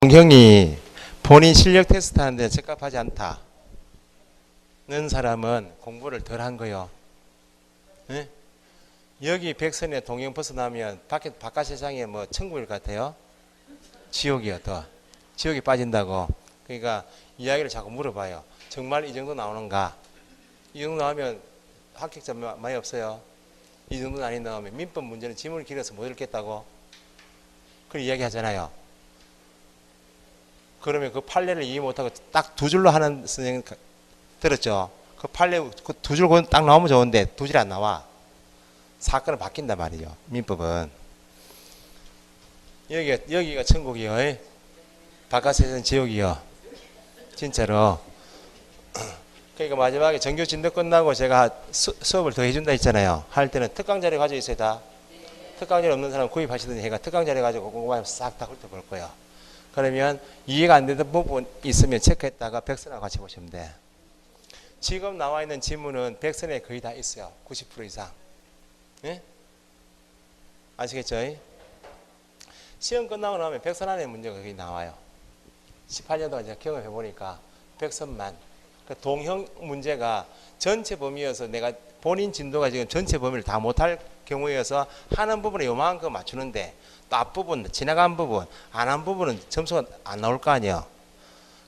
동형이 본인 실력 테스트 하는데 적합하지 않다는 사람은 공부를 덜 한 거요. 네? 여기 백선에 동형 벗어나면 바깥 세상에 뭐 천국일 것 같아요? 지옥이요. 더 지옥에 빠진다고. 그러니까 이야기를 자꾸 물어봐요. 정말 이 정도 나오는가? 이 정도 나오면 합격자 많이 없어요. 이 정도 아닌 나오면 민법 문제는 지문을 길어서 못 읽겠다고 그런 이야기 하잖아요. 그러면 그 판례를 이해 못하고 딱 두 줄로 하는 선생님 들었죠? 그 판례 그 두 줄 딱 나오면 좋은데 두 줄이 안 나와. 사건은 바뀐단 말이죠. 민법은. 여기가 천국이요. 바깥에서는 지옥이요. 진짜로. 그러니까 마지막에 정규 진도 끝나고 제가 수업을 더 해준다 했잖아요. 할 때는 특강 자료 가지고 있어야 다. 특강 자료 없는 사람 구입하시더니 해가 특강 자료 가지고 공부하면 싹 다 훑어볼 거예요. 그러면 이해가 안 되는 부분 있으면 체크했다가 백선하고 같이 보시면 돼. 지금 나와 있는 지문은 백선에 거의 다 있어요. 90% 이상. 예? 아시겠죠? 시험 끝나고 나면 백선 안에 문제가 거의 나와요. 18년 동안 제가 경험해 보니까 백선만. 그 동형 문제가 전체 범위여서 내가 본인 진도가 지금 전체 범위를 다 못할 경우여서 하는 부분에 요만큼 맞추는데 또 앞부분, 지나간 부분, 안 한 부분은 점수가 안 나올 거 아니에요.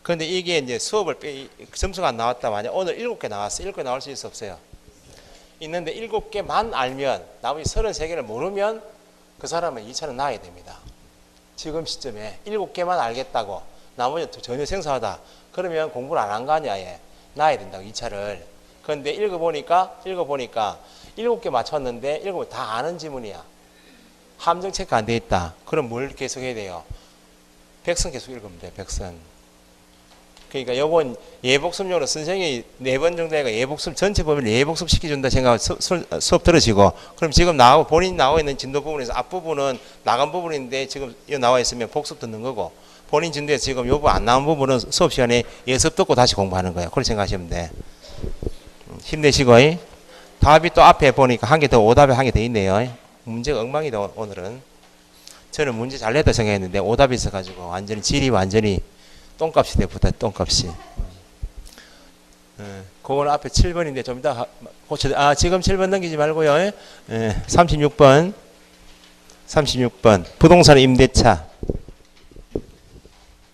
그런데 이게 이제 점수가 안 나왔다. 만약 오늘 7개 나왔어. 7개 나올 수 있어 없어요? 있는데 7개만 알면 나머지 33개를 모르면 그 사람은 2차는 나야 됩니다. 지금 시점에 7개만 알겠다고 나머지 전혀 생소하다. 그러면 공부를 안 한 거 아니야. 얘. 나야 된다고 2차를. 그런데 읽어보니까 7개 맞췄는데 7개 다 아는 지문이야. 함정 체크 안 돼 있다. 그럼 뭘 계속 해야 돼요? 백선 계속 읽으면 돼. 백선. 그러니까 요건 예복습용으로 선생님이 4번 정도 해가 예복습 전체 범위를 예복습 시켜준다 생각하고 수업 들으시고 그럼 지금 본인이 나와 있는 진도 부분에서 앞부분은 나간 부분인데 지금 여기 나와 있으면 복습 듣는 거고 본인 진도에서 지금 요 부분 안 나온 부분은 수업 시간에 예습 듣고 다시 공부하는 거예요. 그렇게 생각하시면 돼. 힘내시고 답이 또 앞에 보니까 한 개 더 오답에 한 개 더 있네요. 문제가 엉망이다 오늘은. 저는 문제 잘 냈다 생각했는데 오답이 있어가지고 완전히 질이 완전히 똥값이 돼부터 똥값이. 그거는 앞에 7번인데 좀 이따 고쳐. 지금 7번 넘기지 말고요. 36번 부동산 임대차.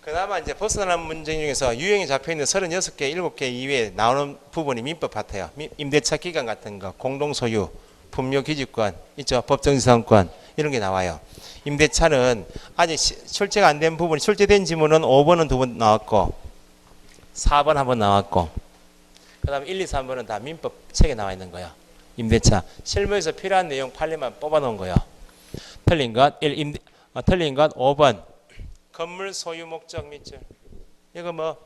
그나마 이제 벗어나는 문제 중에서 유형이 잡혀있는 36개, 7개 이외에 나오는 부분이 민법 같아요. 임대차 기간 같은 거, 공동소유, 분묘기지권, 있죠. 법정지상권 이런 게 나와요. 임대차는 아직 출제가 안 된 부분이 출제된 지문은 5번은 2번 나왔고 4번 1번 나왔고 그 다음에 1, 2, 3번은 다 민법 책에 나와 있는 거예요. 임대차 실무에서 필요한 내용 판례만 뽑아 놓은 거예요. 틀린 것 5번 건물 소유 목적 밑줄. 이거 뭐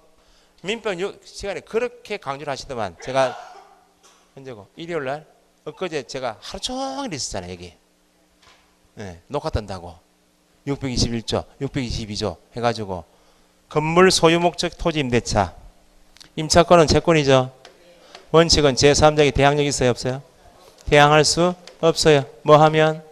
민법 시간에 그렇게 강조를 하시더만 제가 언제고 일요일날 엊그제 제가 하루 종일 있었잖아요. 여기 녹화 뜬다고 621조 622조 해가지고 건물 소유 목적 토지 임대차 임차권은 채권이죠. 원칙은 제3자에게 대항력이 있어요 없어요? 대항할 수 없어요. 뭐 하면?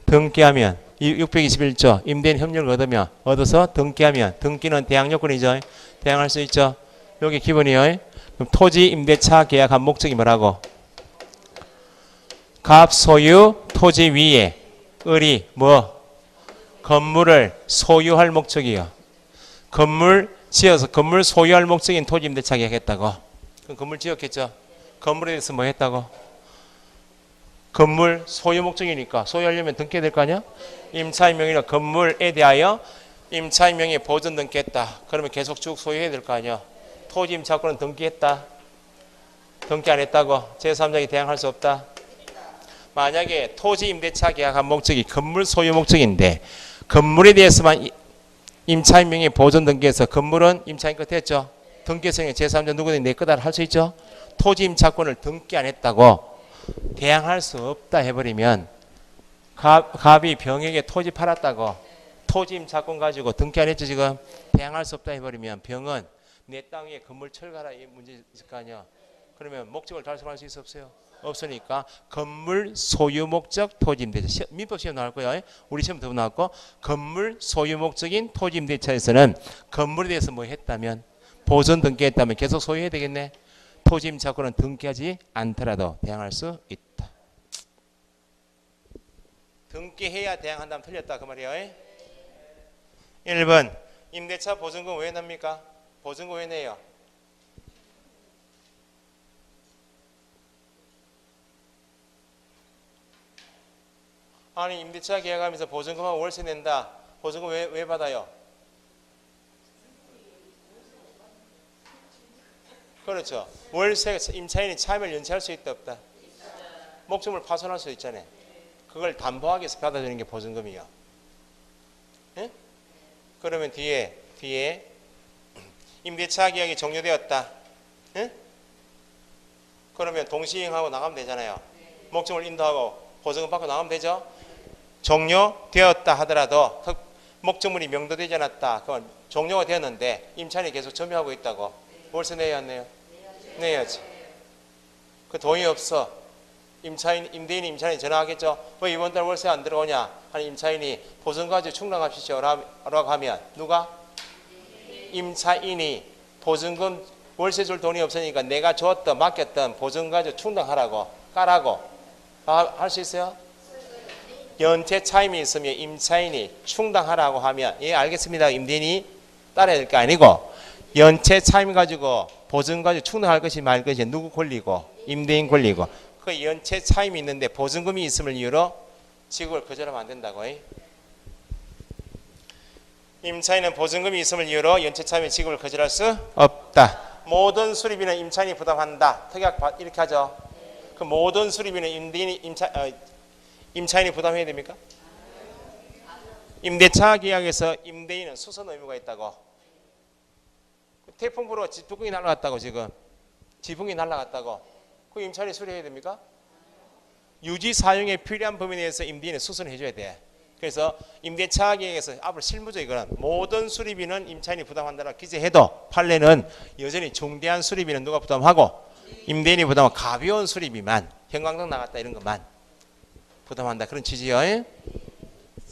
등기하면 621조 임대인 협력을 얻어서 등기하면 등기는 대항력권이죠. 대항할 수 있죠. 여기 기본이에요. 그럼 토지 임대차 계약한 목적이 뭐라고? 갑 소유 토지 위에 을이 뭐? 건물을 소유할 목적이요. 건물 지어서 건물 소유할 목적인 토지 임대차 계약했다고. 그럼 건물 지었겠죠. 건물에 대해서 뭐 했다고? 건물 소유 목적이니까 소유하려면 등기해야 될 거 아니야? 임차인명의나 건물에 대하여 임차인명의 보존 등기했다. 그러면 계속 쭉 소유해야 될 거 아니야? 토지 임차권은 등기했다. 등기 안 했다고? 제3자에게 대항할 수 없다. 만약에 토지 임대차 계약한 목적이 건물 소유 목적인데 건물에 대해서만 임차인명의 보존 등기해서 건물은 임차인 것 했죠. 등기성에 제3자 누구든지 내 거다 할 수 있죠. 토지 임차권을 등기 안 했다고 대항할 수 없다 해버리면 갑이 병에게 토지 팔았다고 토지 임차권 가지고 등기 안 했죠. 지금 대항할 수 없다 해버리면 병은 내 땅 위에 건물 철거하라 이 문제 있을 거 아니야. 그러면 목적을 달성할 수 있어 없어요? 없으니까 건물 소유 목적 토지 임대차. 민법 시험 나올 거예요. 우리 시험도 나왔고 건물 소유 목적인 토지 임대차에서는 건물에 대해서 뭐 했다면 보존 등기했다면 계속 소유해야 되겠네. 토지 임차권은 등기하지 않더라도 대항할 수 있다. 등기해야 대항한다면 틀렸다 그 말이에요. 1번 임대차 보증금 왜 납니까? 보증금 왜 내요? 아니 임대차 계약하면서 보증금하고 월세 낸다. 보증금 왜 받아요? 그렇죠. 월세 임차인이 차임을 연체할 수 있다 없다? 목적물 파손할 수 있잖아요. 그걸 담보하기 위해서 받아주는 게 보증금이요. 예? 그러면 뒤에 임대차 계약이 종료되었다. 예? 그러면 동시행하고 나가면 되잖아요. 목적물 인도하고 보증금 받고 나가면 되죠. 종료되었다 하더라도 목적물이 명도되지 않았다. 그건 종료가 되었는데 임차인이 계속 점유하고 있다고. 월세 내야 안 내요? 내야지. 그 돈이 없어. 임대인이 임차인이 전화하겠죠. 왜 이번 달 월세 안 들어오냐? 아니 임차인이 보증금 가지고 충당합시오 라고 하면 누가? 임차인이 보증금 월세 줄 돈이 없으니까 내가 줬던 맡겼던 보증금 가지고 충당하라고 까라고 할 수 있어요? 연체 차임이 있으면 임차인이 충당하라고 하면 예 알겠습니다. 임대인이 따라야 될 게 아니고 연체 차임 가지고 보증금 가지고 충당할 것이 말 것이 누구 권리고 임대인 권리고 그 연체 차임이 있는데 보증금이 있음을 이유로 지급을 거절하면 안 된다고. 임차인은 보증금이 있음을 이유로 연체 차임의 지급을 거절할 수 없다. 모든 수리비는 임차인이 부담한다. 특약 이렇게 하죠. 그 모든 수리비는 임차인이 부담해야 됩니까? 임대차 계약에서 임대인은 수선 의무가 있다고. 태풍 불어 뚜껑이 날아갔다고 지금. 지붕이 날아갔다고. 그 임차인이 수리해야 됩니까? 유지 사용에 필요한 범위에 대해서 임대인은 수선을 해줘야 돼. 그래서 임대차 계약에서 앞으로 실무적 이거는 모든 수리비는 임차인이 부담한다라 기재해도 판례는 여전히 중대한 수리비는 누가 부담하고 임대인이 부담하고 가벼운 수리비만 형광등 나갔다 이런 것만 부담한다. 그런 취지요.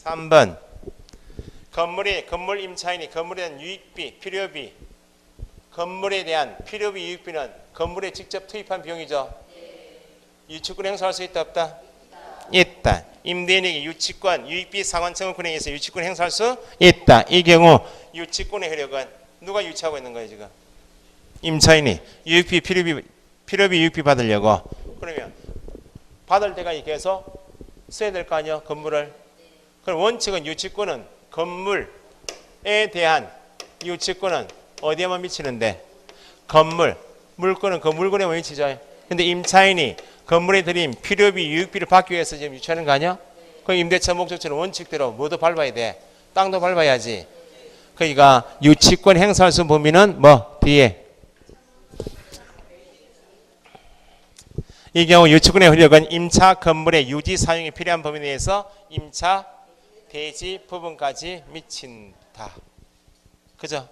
3번 건물 임차인이 건물에 대한 유익비, 필요비 건물에 대한 필요비, 유익비는 건물에 직접 투입한 비용이죠. 유치권 행사할 수 있다 없다? 있다. 임대인에게 유치권, 유익비 상환 청구권에 의해서 유치권 행사할 수 있다. 이 경우 유치권의 효력은 누가 유치하고 있는 거예요 지금? 임차인이 유익비, 필요비, 유익비 받으려고. 그러면 받을 때가 계속 써야 될 거 아니에요 건물을. 그럼 원칙은 유치권은 건물에 대한 유치권은 어디에만 미치는데? 건물, 물건은 그 물건에만 미치죠. 근데 임차인이 건물에 들인 필요비, 유익비를 받기 위해서 지금 유치하는 거 아니야? 그 임대차 목적지는 원칙대로 뭐도 밟아야 돼? 땅도 밟아야지. 그러니까 유치권 행사할 수 있는 범위는 뭐? 뒤에. 이 경우 유치권의 효력은 임차 건물의 유지 사용이 필요한 범위 내에서 임차 대지 부분까지 미친다. 그죠?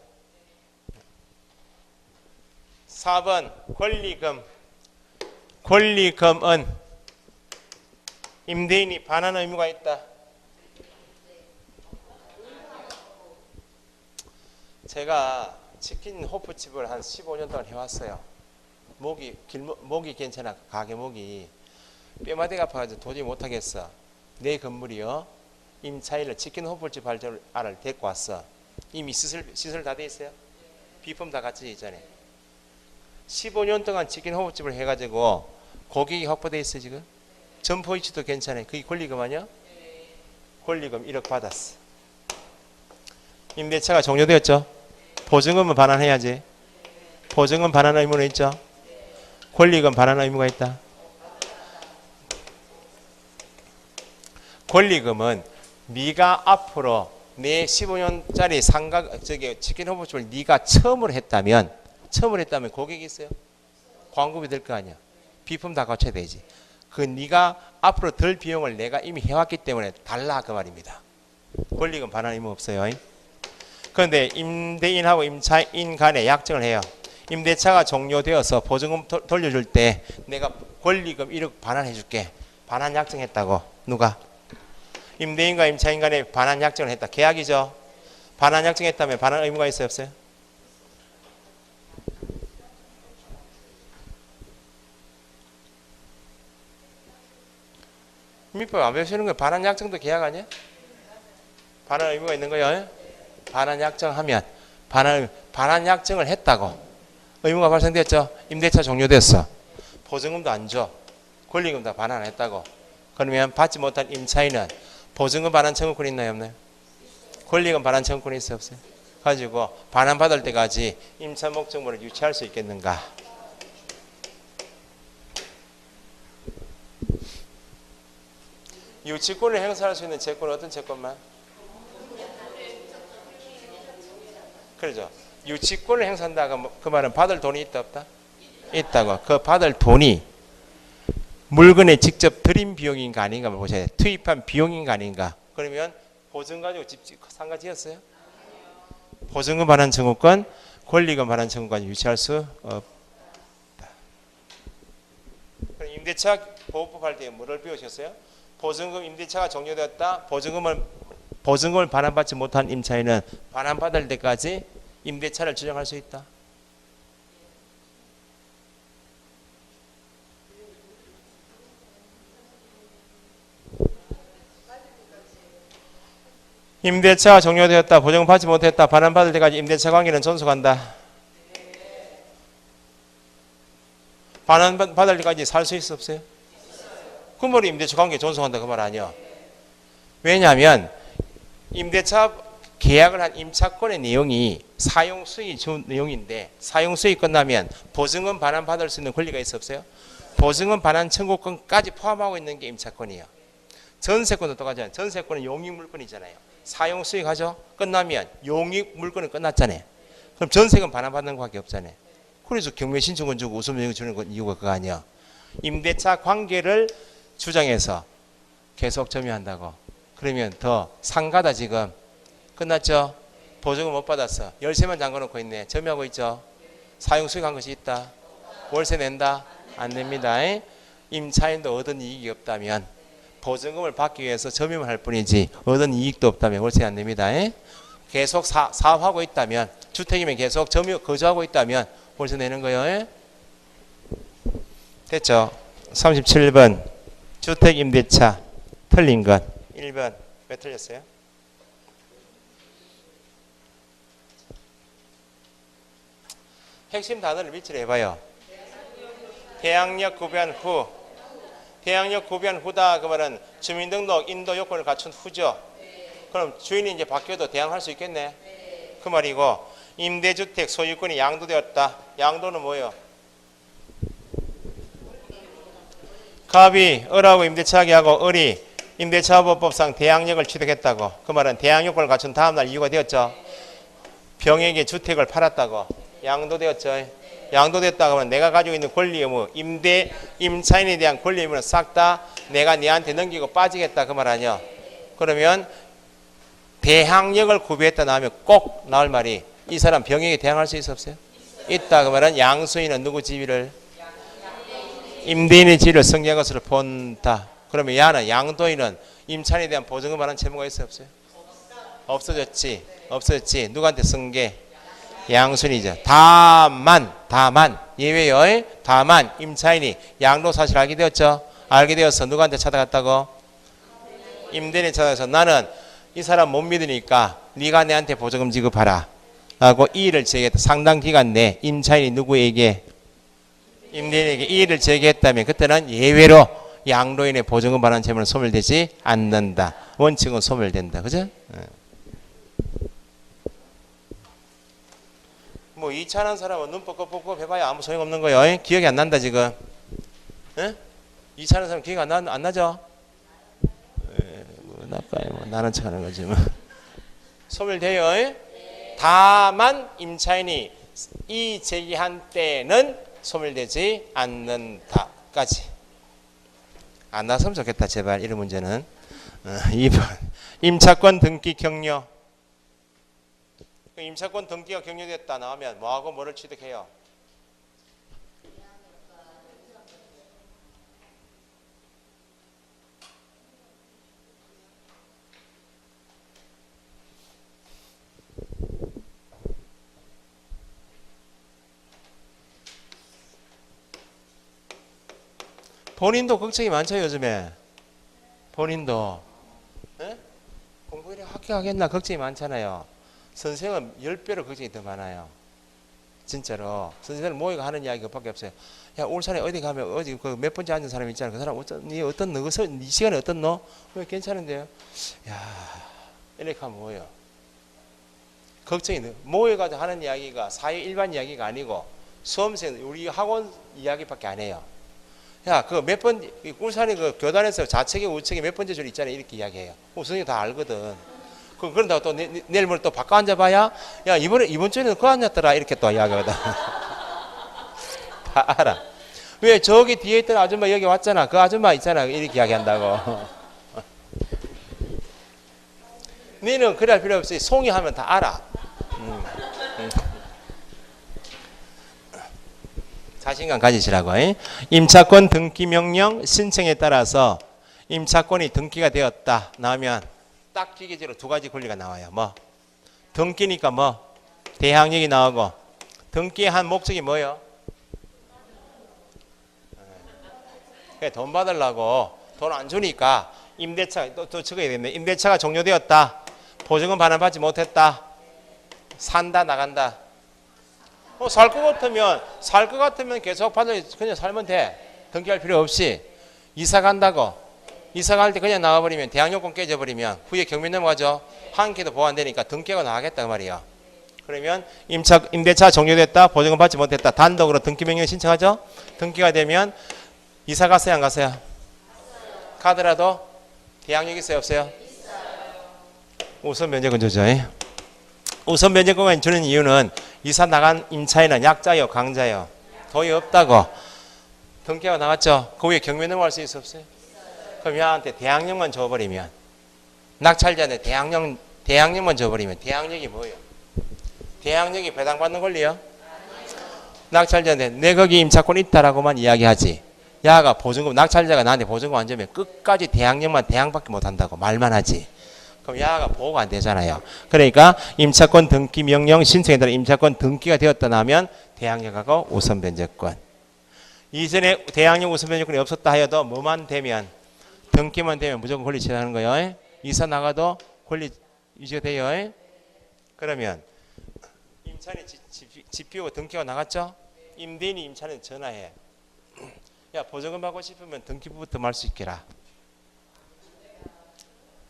4번 권리금. 권리금은 임대인이 반환 의무가 있다. 제가 치킨 호프집을 한 15년 동안 해왔어요. 목이 괜찮아. 가게 목이 뼈마디가 아파가지고 도저히 못하겠어. 내 건물이요 임차인을 치킨 호프집 할 줄 알을 데리고 왔어. 이미 시설 다 돼 있어요. 비품 다 같이 있잖아요. 15년 동안 치킨 호프집을 해가지고 고객이 확보돼 있어 지금. 점포 위치도 괜찮아요. 그게 권리금 아니야? 권리금 1억 받았어. 임대차가 종료되었죠. 보증금은 반환해야지. 보증금 반환 의무는 있죠. 권리금 반환 의무가 있다. 권리금은 네가 앞으로 내 15년짜리 치킨 호프집을 네가 처음으로 했다면 고객이 있어요. 광고비 될 거 아니야. 비품 다 갖춰야 되지. 그 네가 앞으로 들 비용을 내가 이미 해왔기 때문에 달라 그 말입니다. 권리금 반환 의무 없어요. 그런데 임대인하고 임차인 간에 약정을 해요. 임대차가 종료되어서 보증금 돌려줄 때 내가 권리금 1억 반환해줄게. 반환 약정했다고. 누가? 임대인과 임차인 간에 반환 약정을 했다. 계약이죠. 반환 약정했다면 반환 의무가 있어요, 없어요? 민법 안 배우시는 거예요? 반환 약정도 계약 아니야? 반환 의무가 있는 거예요. 반환 약정하면 반환 약정을 했다고 의무가 발생됐죠. 임대차 종료됐어. 보증금도 안 줘. 권리금 다 반환 안 했다고. 그러면 받지 못한 임차인은 보증금 반환 청구권이 있나요, 없나요? 권리금 반환 청구권이 있어요, 없어요? 가지고 반환 받을 때까지 임차 목적물을 유치할 수 있겠는가? 유치권을 행사할 수 있는 채권은 어떤 채권만? 그렇죠. 유치권을 행사한다가 그 말은 받을 돈이 있다 없다? 있다고. 그 받을 돈이 물건에 직접 들인 비용인가 아닌가 보셔야 돼요. 투입한 비용인가 아닌가. 그러면 보증 가지고 집 상가 지었어요? 보증금 반환 청구권, 권리금 반환 청구권 유치할 수 없다. 그럼 임대차 보호법 할 때 뭐를 배우셨어요? 보증금 임대차가 종료되었다. 보증금을 반환받지 못한 임차인은 반환받을 때까지 임대차를 주장할 수 있다. 임대차가 종료되었다. 보증금 받지 못했다. 반환받을 때까지 임대차 관계는 존속한다. 반환받을 때까지 살 수 있어 없어요? 그 말이 임대차 관계 존속한다 그 말 아니야. 왜냐하면 임대차 계약을 한 임차권의 내용이 사용수익 준 내용인데 사용수익 끝나면 보증금 반환받을 수 있는 권리가 있어 없어요? 보증금 반환 청구권까지 포함하고 있는 게 임차권이에요. 전세권도 똑같잖아요. 전세권은 용익 물건이잖아요. 사용수익 하죠? 끝나면 용익 물건은 끝났잖아요. 그럼 전세금 반환받는 것밖에 없잖아요. 그래서 경매신청권 주고 우선명령 주는 건 이유가 그거 아니야. 임대차 관계를 주장해서 계속 점유한다고. 그러면 더 상가다 지금. 끝났죠? 보증금 못 받았어. 열쇠만 잠궈놓고 있네. 점유하고 있죠? 사용수익 한 것이 있다. 월세 낸다? 안 냅니다. 임차인도 얻은 이익이 없다면 보증금을 받기 위해서 점유만 할 뿐이지 얻은 이익도 없다면 월세 안 냅니다. 계속 사업하고 있다면 주택이면 계속 점유 거주하고 있다면 월세 내는 거예요. 됐죠? 37번 주택 임대차 틀린 것 1번 왜 틀렸어요? 핵심 단어를 밑으로 해봐요. 대항력 구변 후. 대항력 구변 후다 그 말은 주민등록 인도 요건을 갖춘 후죠. 그럼 주인이 이제 바뀌어도 대항할 수 있겠네. 그 말이고 임대주택 소유권이 양도되었다. 양도는 뭐예요? 갑이 을하고 임대차 계약하고 을이 임대차보호법상 대항력을 취득했다고. 그 말은 대항요건을 갖춘 다음날 이유가 되었죠. 병에게 주택을 팔았다고. 양도되었죠. 양도됐다 그러면 내가 가지고 있는 권리 의무, 임차인에 대한 권리 의무는 싹 다 내가 네한테 넘기고 빠지겠다 그 말 아니야. 그러면 대항력을 구비했다 나오면 꼭 나올 말이 이 사람 병에게 대항할 수 있어 없어요? 있다 그 말은 양수인은 누구 지위를? 임대인의 지위를 승계한 것으로 본다. 그러면 야는 양도인은 임차인에 대한 보증금 받는 채무가 있어 없어요? 없어졌지. 없어졌지. 누구한테 승계? 양순이죠. 다만 예외요. 다만 임차인이 양도 사실 알게 되었죠. 알게 되어서 누구한테 찾아갔다고? 임대인이 찾아가서 나는 이 사람 못 믿으니까 네가 내한테 보증금 지급하라 라고 이의를 제기했다. 상당 기간 내 임차인이 누구에게? 임대인에게 이의를 제기했다면 그때는 예외로 양도인의 보증금 반환 채무는 소멸되지 않는다. 원칙은 소멸된다. 그죠? 뭐 2차 하는 사람은 눈 뻑뻑뻑 해봐야 아무 소용없는 거예요. 기억이 안 난다 지금. 에? 2차 하는 사람 기억 안 나죠? 뭐 나빠요. 뭐 나는 척하는 거지 뭐. 소멸돼요. 다만 임차인이 이 제기한 때는 소멸되지 않는다까지. 안 나왔으면 좋겠다 제발 이런 문제는. 2번 임차권 등기 격려. 임차권 등기가 격려됐다 나오면 뭐하고 뭐를 취득해요? 본인도 걱정이 많죠, 요즘에. 본인도. 네? 공부 이래 학교 하겠나 걱정이 많잖아요. 선생은 10배로 걱정이 더 많아요. 진짜로. 선생님들 모이가 하는 이야기가 밖에 없어요. 야, 울산에 어디 가면 어디 그 몇 번째 앉은 사람 있잖아. 그 사람 어떤 너, 네 시간에 어떤 너? 괜찮은데요? 야, 이렇게 하면 뭐예요? 걱정이 돼. 모여가지고 하는 이야기가 사회 일반 이야기가 아니고 수험생 우리 학원 이야기밖에 안 해요. 야, 그 몇 번 울산에 그 교단에서 좌측에 우측에 몇 번째 줄 있잖아요. 이렇게 이야기해요. 선생님 다 알거든. 그런다고 또 내일 모레 또 바꿔 앉아봐야 야 이번 주에는 그거 앉았더라 이렇게 또 이야기하거든. 다 알아. 왜 저기 뒤에 있던 아줌마 여기 왔잖아. 그 아줌마 있잖아. 이렇게 이야기한다고. 너는 그래 할 필요 없이 송이하면 다 알아. 자신감 가지시라고. 임차권 등기 명령 신청에 따라서 임차권이 등기가 되었다 나오면 딱 기계적으로 두 가지 권리가 나와요. 뭐 등기니까 뭐 대항력이 나오고 등기의 한 목적이 뭐예요? 돈 받으려고 돈 안 주니까 임대차 또 적어야 되겠네. 임대차가 종료되었다. 보증금 반환받지 못했다. 산다 나간다. 살 것 같으면 계속 받아 그냥 살면 돼. 등기할 필요 없이. 이사 간다고. 이사 갈 때 그냥 나가버리면 대항력권 깨져버리면 후에 경매 넘어가죠. 한 개도 보완되니까 등기가 나가겠다 그 말이에요. 그러면 임대차 종료됐다. 보증금 받지 못했다. 단독으로 등기 명령 신청하죠. 등기가 되면 이사 갔어요 안 갔어요? 가더라도 대항력 있어요 없어요? 우선 면제권 주죠. 우선 면제권을 주는 이유는 이사 나간 임차인은 약자요 강자요 돈이 없다고 등기가 나갔죠. 그 위에 경매 넘어갈 수 있어 없어요? 그럼 얘한테 대항력만 줘버리면 낙찰자한테 대항력만 줘버리면 대항력이 뭐예요? 대항력이 배당받는 권리요? 낙찰자한테 내 거기 임차권 있다라고만 이야기하지. 야가 보증금 낙찰자가 나한테 보증금 안 주면 끝까지 대항력만 대항밖에 못한다고 말만 하지. 그럼 야가 보호가 안 되잖아요. 그러니까 임차권 등기 명령 신청에 따라 임차권 등기가 되었다 나면 대항력하고 우선 변제권. 이전에 대항력 우선 변제권이 없었다 하여도 뭐만 되면 등기만 되면 무조건 권리 취득하는 거예요. 이사 나가도 권리 유지가 돼요. 그러면 임차인이 집 비우고 등기가 나갔죠? 임대인이 임차인한테 전화해. 야 보증금 받고 싶으면 등기부부터 말 수 있게라.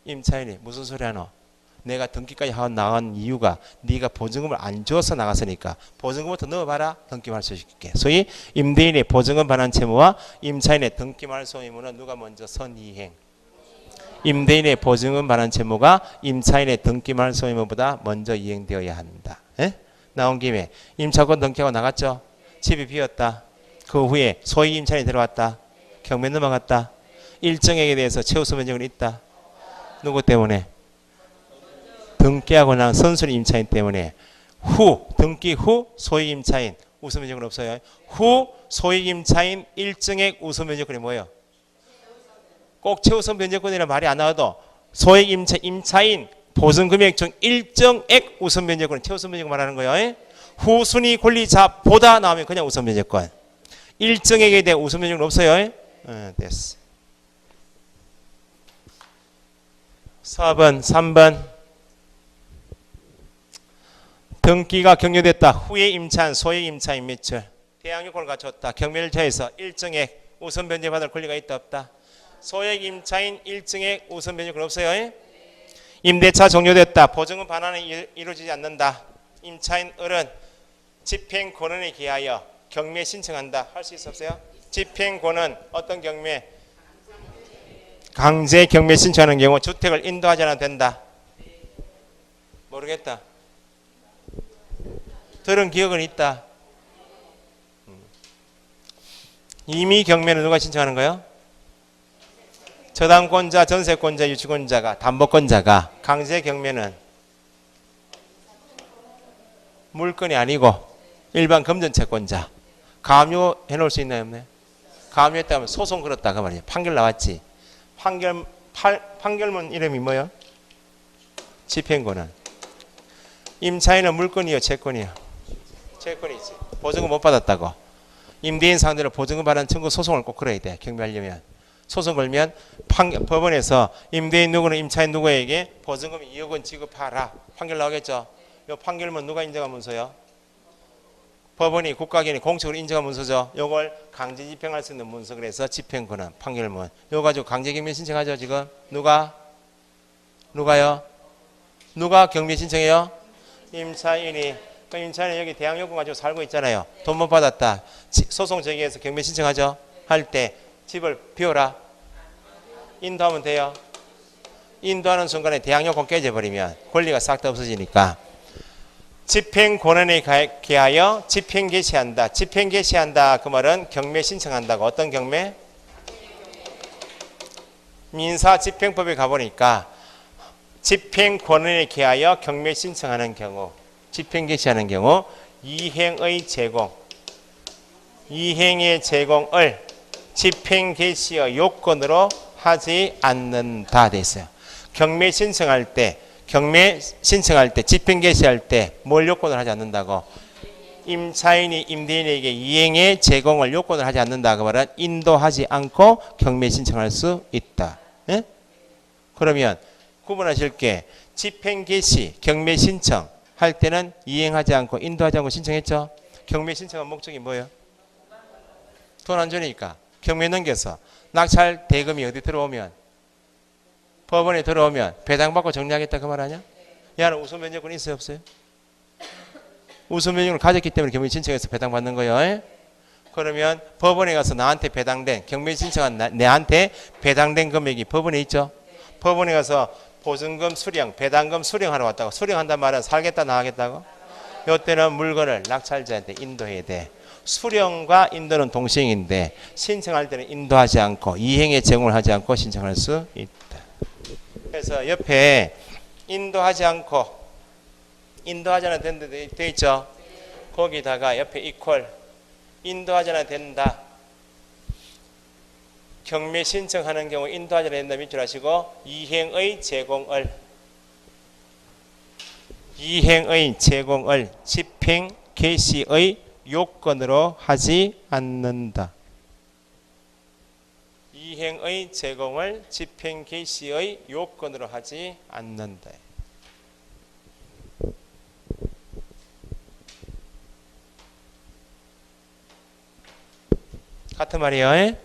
임차인이 무슨 소리 하노? 내가 등기까지 하고 나간 이유가 네가 보증금을 안 줘서 나갔으니까 보증금부터 넣어봐라. 등기 말소 시킬게. 소위 임대인의 보증금 반환 채무와 임차인의 등기 말소 의무는 누가 먼저 선이행? 임대인의 보증금 반환 채무가 임차인의 등기 말소 의무보다 먼저 이행되어야 한다. 에? 나온 김에 임차권 등기하고 나갔죠. 집이 비었다. 그 후에 소위 임차인이 들어왔다. 경매 넘어갔다. 일정액에 대해서 최우선 면적은 있다. 누구 때문에? 등기하고 난 선순위 임차인 때문에. 등기 후 소액 임차인 우선 면적은 없어요. 후 소액 임차인 일정액 우선 면적권이 뭐예요? 꼭 최우선 면적권이라는 말이 안 나와도 소액 임차인 보증금액 중 일정액 우선 면적권 최우선 면적권 말하는 거예요. 후순위 권리자보다 나오면 그냥 우선 면적권. 일정액에 대해 우선 면적권 없어요. 됐어. 4번 3번 등기가 격려됐다. 후에 임차한 소액 임차인 매출 대항력권을 갖췄다. 경매를 제해서 일정액 우선 변제받을 권리가 있다 없다? 소액 임차인 일정액 우선 변제권 없어요. 임대차 종료됐다. 보증금 반환이 이루어지지 않는다. 임차인 어른 집행 권한에 기하여 경매 신청한다. 할 수 있어 없어요? 집행 권한 어떤 경매? 강제 경매 신청하는 경우 주택을 인도하지 않아도 된다. 모르겠다. 들은 기억은 있다. 이미 경매는 누가 신청하는 거예요? 저당권자, 전세권자, 유치권자가, 담보권자가. 강제 경매는 물건이 아니고 일반 금전채권자. 가압류해 놓을 수 있나요? 없나요? 가압류했다면 소송 걸었다 그 말이에요. 판결 나왔지. 판결문 이름이 뭐예요? 집행권은. 임차인은 물건이요 채권이요? 채권이지. 보증금 못 받았다고. 임대인 상대로 보증금 반환 청구 소송을 꼭 걸어야 돼. 경매하려면. 소송 걸면 법원에서 임대인 누구는 임차인 누구에게 보증금 2억 원 지급하라. 판결 나오겠죠? 이 판결문 누가 인정한 문서요? 법원이 국가기관이 공식으로 인정한 문서죠. 이걸 강제 집행할 수 있는 문서. 그래서 집행권은 판결문. 이거 가지고 강제 경매 신청하죠. 지금 누가요? 누가 경매 신청해요? 임차인이. 그 임차인은 여기 대항요금 가지고 살고 있잖아요. 돈 못 받았다. 소송 제기해서 경매 신청하죠. 할 때 집을 비워라. 인도하면 돼요. 인도하는 순간에 대항요금 깨져버리면 권리가 싹 다 없어지니까. 집행 권한에 기하여 집행 개시한다. 집행 개시한다. 그 말은 경매 신청한다고. 어떤 경매? 민사 집행법에 가보니까 집행 권한에 기하여 경매 신청하는 경우, 집행 개시하는 경우 이행의 제공, 이행의 제공을 집행 개시의 요건으로 하지 않는다 돼 있어요. 경매 신청할 때 집행 개시할 때 뭘 요건을 하지 않는다고? 임차인이 임대인에게 이행의 제공을 요건을 하지 않는다. 그 말은 인도하지 않고 경매 신청할 수 있다. 예? 그러면 구분하실 게 집행 개시, 경매 신청 할 때는 이행하지 않고 인도하지 않고 신청했죠. 경매 신청한 목적이 뭐예요? 돈 안 주니까 경매 넘겨서 낙찰 대금이 어디 들어오면 법원에 들어오면 배당받고 정리하겠다 그 말 아니야? 야는 우선 면제권 있어요 없어요? 우선 면제권을 가졌기 때문에 경매 신청해서 배당받는 거예요. 그러면 법원에 가서 나한테 배당된 경매 신청한 내한테 배당된 금액이 법원에 있죠. 법원에 가서 보증금 수령, 배당금 수령하러 왔다고. 수령한단 말은 살겠다 나가겠다고. 이때는 물건을 낙찰자한테 인도해야 돼. 수령과 인도는 동시행인데 신청할 때는 인도하지 않고 이행의 제공을 하지 않고 신청할 수 있다. 그래서 옆에 인도하지 않아도 된다 돼 있죠. 거기다가 옆에 이퀄 인도하지 않아도 된다. 경매 신청하는 경우 인도하지 않아도 된다 밑줄 하시고 이행의 제공을 집행 개시의 요건으로 하지 않는다. 이행의 제공을 집행 개시의 요건으로 하지 않는다. 같은 말이에요.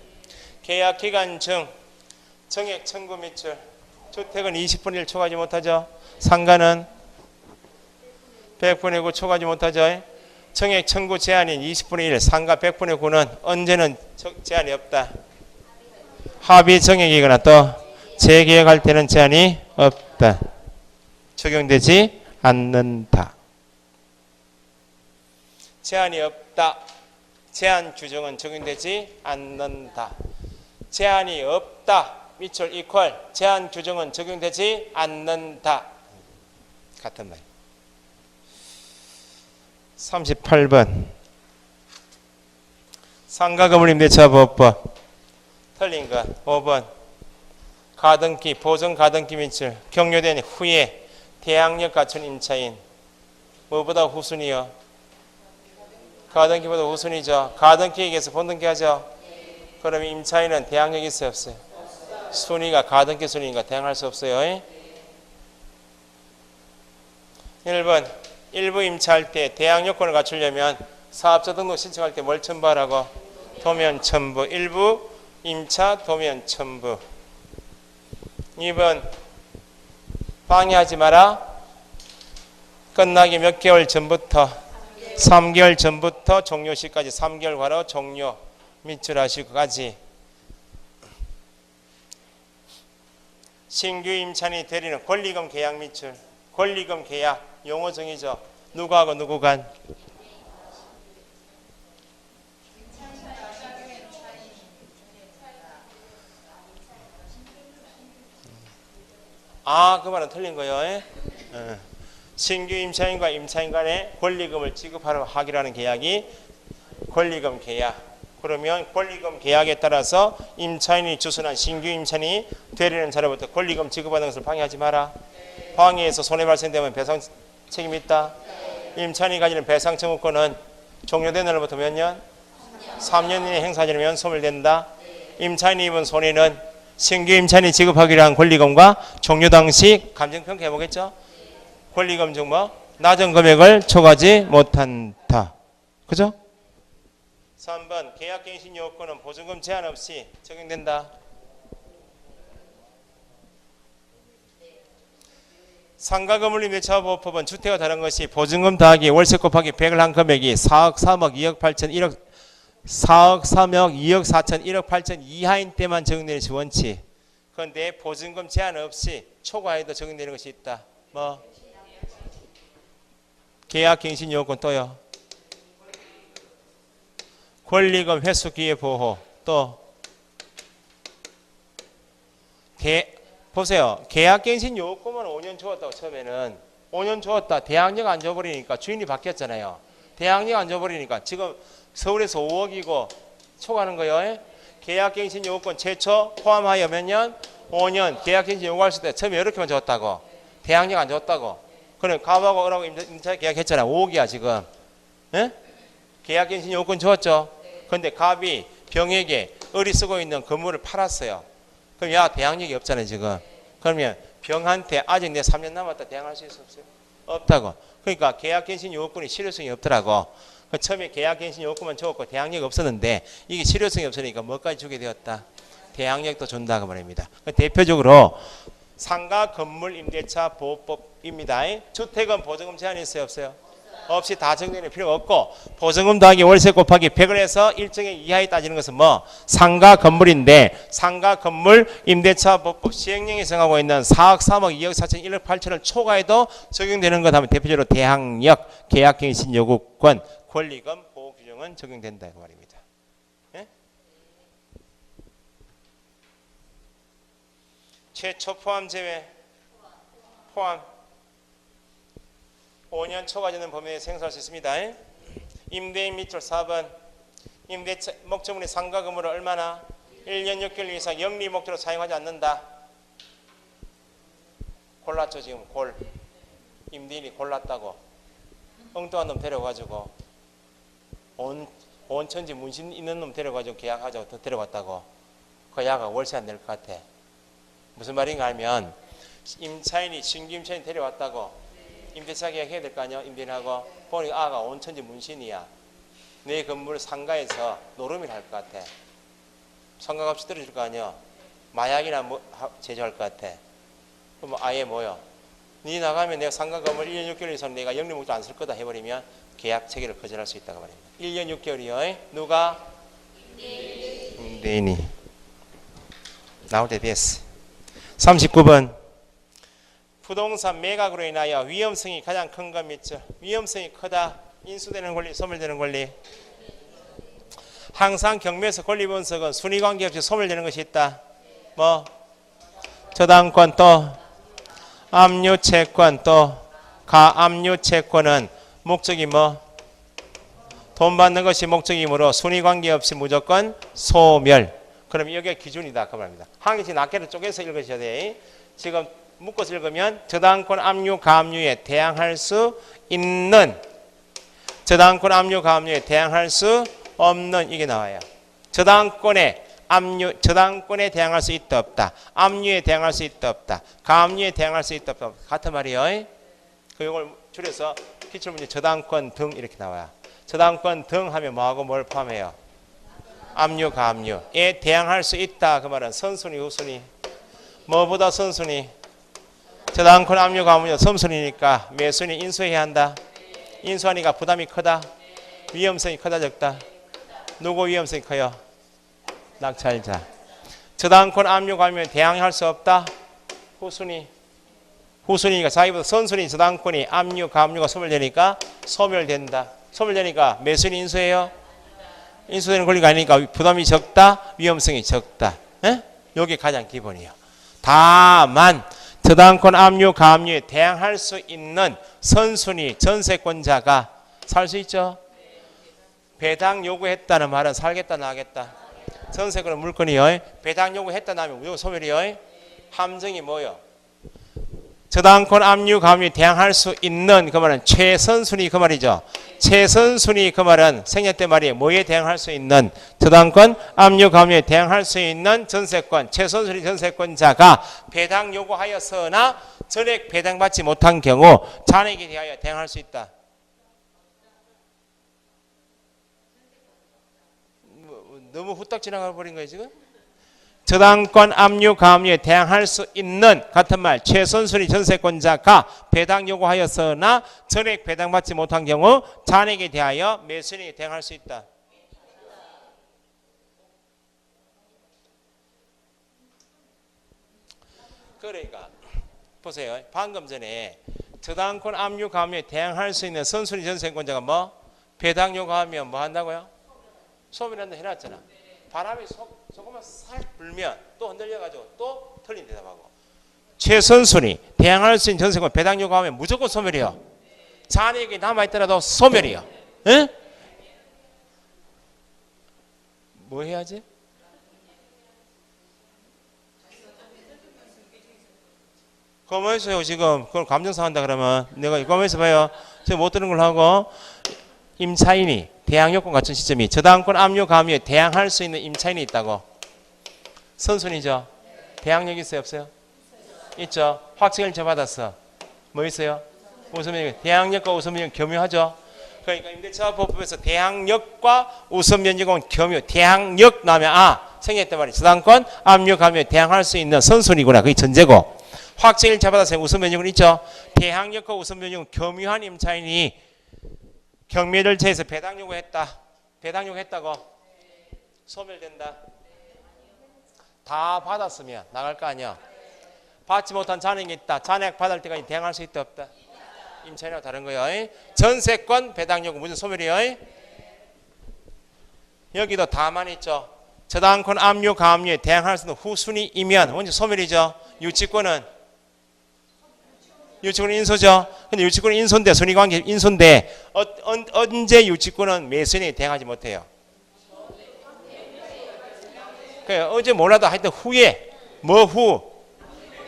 계약 기간 중 정액 청구 밑줄. 주택은 20분의 1 초과하지 못하죠. 상가는 100분의 9 초과하지 못하죠. 정액 청구 제한인 20분의 1, 상가 100분의 9는 언제는 제한이 없다. 합의 정액이거나 또 재계약할 때는 제한이 없다. 적용되지 않는다. 제한이 없다. 제한 규정은 적용되지 않는다. 제한이 없다. 밑줄 이퀄 제한 규정은 적용되지 않는다. 같은 말. 38번 상가건물임대차보호법 틀린 것 5번 가등기 보증 가등기 밑줄 경료된 후에 대항력 갖춘 임차인 뭐보다 후순위요? 가등기보다 후순위죠. 가등기에게서 본등기 하죠. 그러면 임차인은 대항력이 있어요 없어요? 순위가 가등기 순위니까 대항할 수 없어요. 1번 일부 임차할 때 대항 요건을 갖추려면 사업자 등록 신청할 때 뭘 첨부하라고? 도면 첨부. 일부 임차 도면 첨부. 2번 방해하지 마라. 끝나기 몇 개월 전부터 3개월 전부터 종료 시까지 3개월 바로 종료 밑줄 하시고까지. 신규 임차인이 되리는 권리금 계약 밑줄. 권리금 계약 용어 정의죠. 누구하고 누구 간? 그 말은 틀린 거예요. 신규 임차인과 임차인 간에 권리금을 지급하러 하기라는 계약이 권리금 계약. 그러면 권리금 계약에 따라서 임차인이 주선한 신규 임차인이 되려는 자로부터 권리금 지급하는 것을 방해하지 마라. 방해해서 손해 발생되면 배상 책임이 있다. 임차인이 가지는 배상 청구권은 종료된 날부터 몇 년? 3년 이내 행사하려면 소멸된다. 임차인이 입은 손해는 신규 임차인이 지급하기로 한 권리금과 종료 당시 감정평가 해보겠죠? 권리금 중 뭐? 낮은 금액을 초과하지 못한다. 그죠? 3번 계약갱신 요건은 보증금 제한 없이 적용된다. 상가건물 임대차보호법은 주택과 다른 것이 보증금 더하기 월세 곱하기 100을 한 금액이 4억 3억 2억 8천 1억 4억 3억 2억 4천 1억 8천 이하인 때만 적용되는 것이 원칙. 그런데 보증금 제한 없이 초과해도 적용되는 것이 있다. 뭐? 계약갱신 요건 또요. 권리금 회수 기회 보호 또 보세요. 계약갱신 요건만 5년 주었다고 처음에는 5년 주었다. 대항력 안 줘버리니까 주인이 바뀌었잖아요. 대항력 안 줘버리니까 지금 서울에서 5억이고 초과하는 거예요. 계약갱신 요건 최초 포함하여 몇 년? 5년. 계약갱신 요구할 때 처음에 이렇게만 줬다고. 대항력 안 줬다고. 그럼 갑하고 을하고 임차 계약했잖아. 5억이야 지금. 예? 계약갱신 요건 줬죠. 그런데 갑이 병에게 을이 쓰고 있는 건물을 팔았어요. 그럼 야 대항력이 없잖아요 지금. 그러면 병한테 아직 내 3년 남았다 대항할 수 있어 없어요? 없다고. 그러니까 계약갱신 요건이 실효성이 없더라고. 처음에 계약갱신 요건만 적었고 대항력이 없었는데 이게 실효성이 없으니까 뭐까지 주게 되었다? 대항력도 준다 그 말입니다. 대표적으로 상가 건물 임대차 보호법입니다. 주택은 보증금 제한이 있어요 없어요? 없이 다 적용되는 필요가 없고 보증금 더하기 월세 곱하기 100을 해서 일정액 이하에 따지는 것은 뭐? 상가 건물인데 상가 건물 임대차 보호법 시행령이 정하고 있는 4억 3억 2억 4천 1억 8천을 초과해도 적용되는 것 하면 대표적으로 대항력, 계약갱신 요구권, 권리금 보호 규정은 적용된다 그 말입니다. 예? 최초 포함 제외 포함 5년 초과되는 범위에 생산할 수 있습니다. 임대인 밑줄 4번 임대차 목적물이 상가 건물을 얼마나 1년 6개월 이상 영리 목적으로 사용하지 않는다. 골랐죠 지금 골. 임대인이 골랐다고. 엉뚱한 놈 데려가지고 온천지 문신 있는 놈 데려가지고 계약하자고 더 데려갔다고. 그 야가 월세 안 낼 것 같아. 무슨 말인가 하면 임차인이 신규 임차인 데려왔다고. 임대차 계약해야 될 거 아니야? 임대인하고 보니까 아가 온천지 문신이야. 내 건물 상가에서 노름을 할 것 같아. 상가값이 떨어질 거 아니야? 마약이나 뭐 제조할 것 같아. 그럼 아예 뭐요? 네 나가면 내가 상가 건물 1년 6개월 이상 내가 영리 목적 안 쓸 거다 해버리면 계약 체계를 거절할 수 있다고 말입니다. 1년 6개월이요. 누가? 임대인이. 나올 때 됐어. 39번 부동산 매각으로 인하여 위험성이 가장 큰 것 있죠. 위험성이 크다. 인수되는 권리, 소멸되는 권리. 항상 경매에서 권리 분석은 순위관계 없이 소멸되는 것이 있다. 뭐? 저당권 또 압류채권 또 가압류채권은 목적이 뭐? 돈 받는 것이 목적이므로 순위관계 없이 무조건 소멸. 그럼 여기가 기준이다 그 말입니다. 한 개씩 낱개로 쪼개서 읽으셔야 돼. 지금 묶어서 읽으면 저당권 압류 가압류에 대항할 수 있는 저당권 압류 가압류에 대항할 수 없는 이게 나와요. 저당권에 압류 저당권에 대항할 수 있다 없다. 압류에 대항할 수 있다 없다. 가압류에 대항할 수 있다 없다. 같은 말이에요. 그 이걸 줄여서 기출문제 저당권 등 이렇게 나와요. 저당권 등 하면 뭐하고 뭘 포함해요? 압류 가압류에 대항할 수 있다. 그 말은 선순위 후순위 뭐보다 선순위 저당권 압류 가압류 선순위니까 매순위 인수해야 한다. 인수하니까 부담이 크다. 위험성이 크다 적다. 누구 위험성이 커요? 낙찰자. 저당권 압류 가압류에 대항할 수 없다. 후순위. 후순위니까 자기보다 선순위 저당권이 압류 가압류가 소멸되니까 소멸된다. 소멸되니까 매순위 인수해요. 인수되는 권리가 아니니까 부담이 적다. 위험성이 적다. 이게 가장 기본이에요. 다만 저당권 압류 가압류에 대항할 수 있는 선순위 전세권자가 살 수 있죠. 배당 요구했다는 말은 살겠다 나가겠다. 전세권은 물건이요. 배당 요구했다 나면 무조건 소멸이요. 함정이 뭐요? 저당권 압류 가압류에 대항할 수 있는 그 말은 최선순위 그 말이죠. 최선순위 그 말은 생략 때 말이에요. 뭐에 대항할 수 있는 저당권 압류 가압류에 대항할 수 있는 전세권 최선순위 전세권자가 배당 요구하였으나 전액 배당받지 못한 경우 잔액에 대하여 대항할 수 있다. 너무 후딱 지나가 버린 거예요 지금? 저당권 압류 가압류에 대항할 수 있는 같은 말 최선순위 전세권자가 배당 요구하였으나 전액 배당받지 못한 경우 잔액에 대하여 매수인에게 대항할 수 있다. 그러니까 보세요. 방금 전에 저당권 압류 가압류에 대항할 수 있는 선순위 전세권자가 뭐? 배당 요구하면 뭐 한다고요? 소멸한다 해놨잖아. 바람이 조금만 살 불면 또 흔들려가지고 또 틀린 대답하고. 최선순위 대항할 수 있는 전세권 배당 요구하면 무조건 소멸이요. 잔액이 남아있더라도 소멸이요. 에? 뭐 해야지? 가만히 있어요 지금. 그걸 감정상한다 그러면 내가 가만히 있어봐요. 제가 못 들은 걸 하고 임차인이 대항요건 갖춘 시점이 저당권 압류 가압류에 대항할 수 있는 임차인이 있다고. 선순위죠. 대항력 있어요 없어요? 있죠. 확정일자 받았어. 뭐 있어요? 우선면적. 대항력과 우선면적 겸유하죠. 그러니까 임대차법에서 대항력과 우선면적은 겸유. 대항력 나면 생략했단 말이에요. 저당권 압류 가압류에 대항할 수 있는 선순위구나. 그게 전제고. 확정일자 받았어요. 우선면적은 있죠. 대항력과 우선면적은 겸유한 임차인이 경매 절차에서 배당 요구했다. 배당 요구했다고? 소멸된다. 다 받았으면 나갈 거 아니야. 받지 못한 잔액이 있다. 잔액 받을 때까지 대항할 수 있다 없다? 임차인하고 다른 거예요. 전세권 배당 요구 무슨 소멸이에요? 여기도 다만 있죠. 저당권 압류 가압류에 대항할 수 있는 후순위이면 언제 소멸이죠. 유치권은 인소죠. 근데 유치권은 인소인데 선의관계 인소인데 언제 유치권은 매수인에게 대항하지 못해요. 그러니까 어제 몰라도 하여튼 후에 뭐 후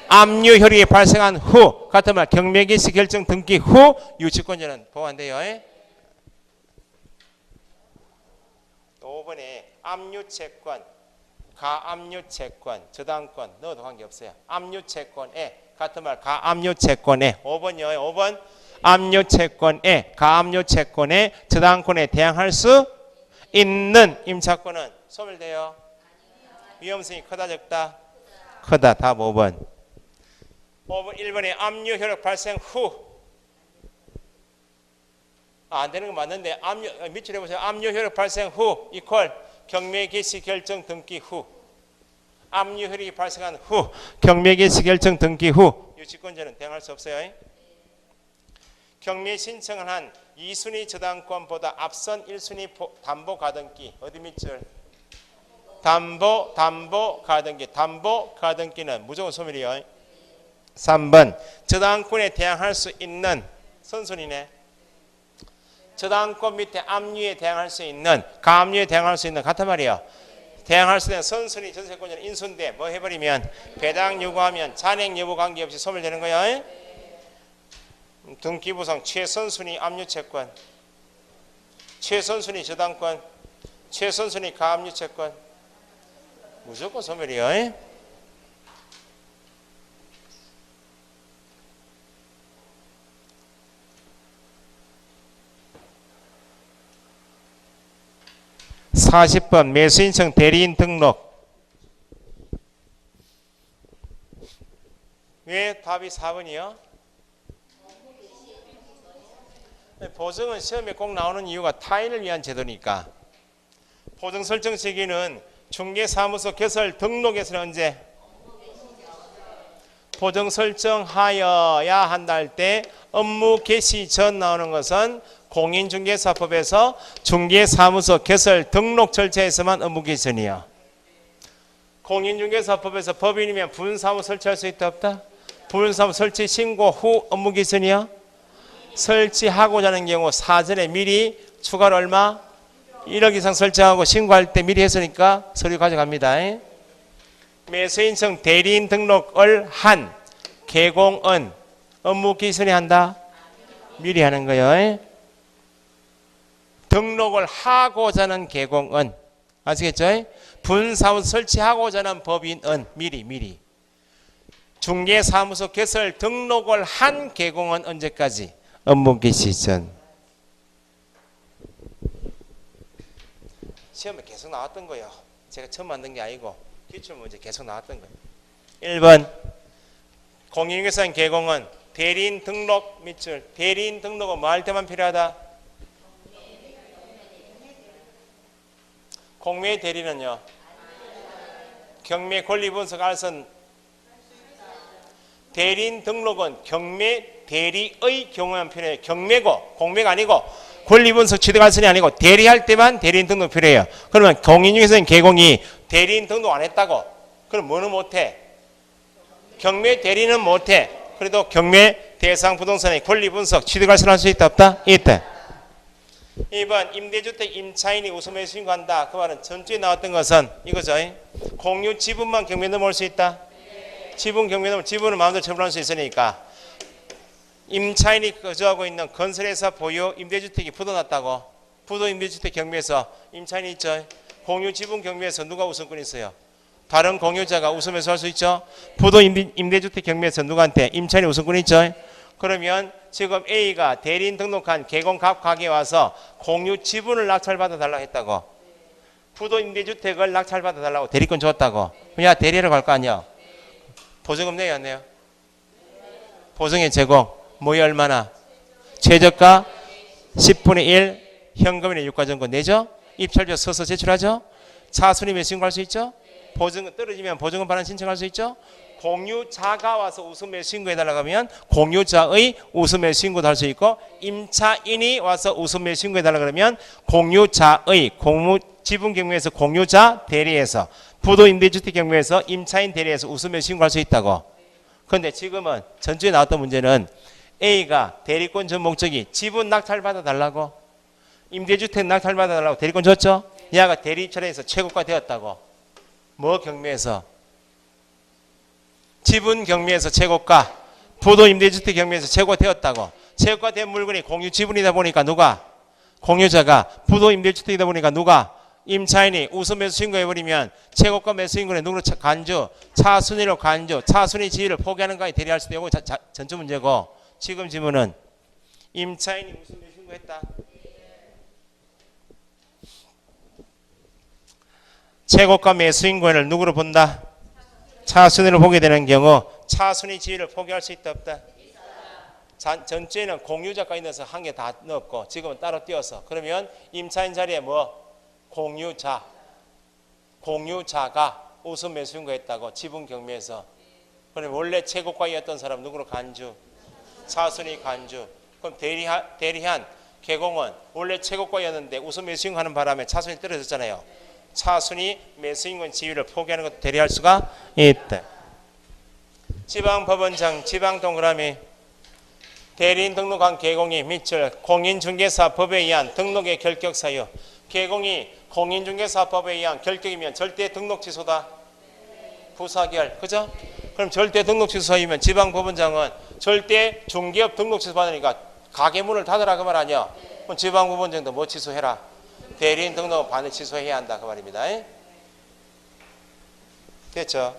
압류 효력이 발생한 후 같은 말 경매개시 결정 등기 후 유치권자는 보완돼요. 5번에 압류채권 가압류채권 저당권 넣어도 관계없어요. 압류채권에 같은 말 가압류채권에 5번이요. 5번 압류채권에 가압류채권에 저당권에 대항할 수 있는 임차권은 소멸돼요. 위험성이 크다 적다? 크다. 답 5번. 5번 1번에 압류 효력 발생 후 안 되는 거 맞는데 압류 밑줄 해보세요. 압류 효력 발생 후 이퀄 경매 개시 결정 등기 후 압류 효력이 발생한 후 경매 개시 결정 등기 후 유치권자는 대항할 수 없어요. 경매 신청을 한 2순위 저당권보다 앞선 1순위 담보 가등기 어디 밑줄? 담보 가등기는 무조건 소멸이요. 3번 저당권에 대항할 수 있는 선순위네. 저당권 밑에 압류에 대항할 수 있는 가압류에 대항할 수 있는 같은 말이에요. 대항할 수 있는 선순위 전세권자는 인수인데 뭐 해버리면 배당 요구하면 잔액 여부 관계없이 소멸되는 거예요. 등기부상 최선순위 압류채권 최선순위 저당권 최선순위 가압류채권 무조건 소멸이에요. (40번) 매수인청 대리인 등록. 왜 답이 4번이요? 보증은 시험에 꼭 나오는 이유가 타인을 위한 제도니까. 보증 설정 시기는 중개사무소 개설 등록에서는 언제? 보증 설정하여야 한다 할 때 업무 개시 전 나오는 것은 공인중개사법에서 중개사무소 개설 등록 절차에서만 업무 개시전이요. 공인중개사법에서 법인이면 분사무소 설치할 수 있다 없다? 분사무소 설치 신고 후 업무 개시전이요. 설치하고자 하는 경우 사전에 미리 추가로 얼마? 1억 이상 설정하고 신고할 때 미리 했으니까 서류 가져갑니다. 매수인청 대리인 등록을 한 개공은 업무 기선이 한다? 미리 하는 거예요. 등록을 하고자 하는 개공은 아시겠죠? 분사무소 설치하고자 하는 법인은 미리 중개사무소 개설 등록을 한 개공은 언제까지? 업무 개시 전. 시험에 계속 나왔던 거예요. 제가 처음 만든 게 아니고 기출문제 계속 나왔던 거예요. 1번 공인중개사 개공은 대리인 등록 밑줄. 대리인 등록은 뭐 할 때만 필요하다? 공매 대리는요? 경매 권리 분석 알선. 대리인 등록은 경매 대리의 경우만 필요해요. 경매고 공매가 아니고 권리 분석 취득 알선이 아니고 대리할 때만 대리인 등록 필요해요. 그러면 공인중개사는 개공이 대리인 등록 안 했다고? 그럼 뭐는 못해? 경매 대리는 못해. 그래도 경매 대상 부동산의 권리 분석 취득 알선할 수 있다 없다? 있다. 2번 임대주택 임차인이 우수매수 신고한다. 그 말은 전주에 나왔던 것은 이거죠. 공유 지분만 경매 넘어올 수 있다. 지분 경매 넘어 지분을 마음대로 처분할 수 있으니까 임차인이 거주하고 있는 건설회사 보유 임대주택이 부도났다고. 부도 임대주택 경매에서 임차인이 있죠. 공유 지분 경매에서 누가 우선권이 있어요? 다른 공유자가 우수매수 할 수 있죠. 부도 임대주택 경매에서 누구한테? 임차인이 우선권이 있죠. 그러면 지금 A가 대리인 등록한 개공갑 가게에 와서 공유 지분을 낙찰받아 달라고 했다고. 부도 임대주택을 낙찰받아 달라고 대리권 줬다고. 야 대리하러 갈 거 아니야. 보증금 내야 안 내요? 보증의 제공 뭐에 얼마나? 최저가 10분의 1 현금이나 유가증권 내죠? 입찰료 서서 제출하죠? 차순위면 신고할 수 있죠? 보증금 떨어지면 보증금 반환 신청할 수 있죠? 공유자가 와서 우수매수 신고해달라고 하면 공유자의 우수매수 신고도 할 수 있고 임차인이 와서 우수매수 신고해달라고 그러면 공유자의 지분 경매에서 공유자 대리해서 부도 임대주택 경매에서 임차인 대리해서 우수매수 신고할 수 있다고. 그런데 지금은 전주에 나왔던 문제는 A가 대리권 전 목적이 지분 낙찰받아 달라고 임대주택 낙찰받아 달라고 대리권 줬죠. 얘가 대리 입찰에서 최고가 되었다고. 뭐 경매에서? 지분 경매에서 최고가, 부도 임대주택 경매에서 최고가 되었다고. 최고가 된 물건이 공유 지분이다 보니까 누가? 공유자가. 부도 임대주택이다 보니까 누가? 임차인이 우수매수 신고해버리면 최고가 매수 인권에 누구로 간주? 차순위로 간주. 차순위 지위를 포기하는 거에 대리할 수도 있고 전주 문제고. 지금 질문은 임차인이 우수매수 신고했다. 최고가 매수 인권을 누구로 본다? 차순위로 보게 되는 경우 차순위 지위를 포기할 수 있다 없다? 전주에는 공유자가 있어서 한 개 다 넣었고 지금은 따로 띄어서 그러면 임차인 자리에 뭐? 공유자가 우선 매수 신고했다고 지분 경매에서. 그럼 원래 최고가였던 사람 누구로 간주? 차순위 간주. 그럼 대리한 개공은 원래 최고가였는데 우선 매수 신고하는 바람에 차순위 떨어졌잖아요. 차순위 매수인권 지위를 포기하는 것도 대리할 수가 있다. 지방법원장 지방 동그라미 대리인 등록한 개공이 밑줄 공인중개사법에 의한 등록의 결격 사유. 개공이 공인중개사법에 의한 결격이면 절대 등록 취소다. 부사결. 그죠? 그럼 절대 등록 취소 사유면 지방법원장은 절대 중개업 등록 취소 받으니까 가게 문을 닫으라 그 말 아니야. 그럼 지방법원장도 뭐 취소해라? 대리인 등록은 반드시 취소해야 한다 그 말입니다. 됐죠?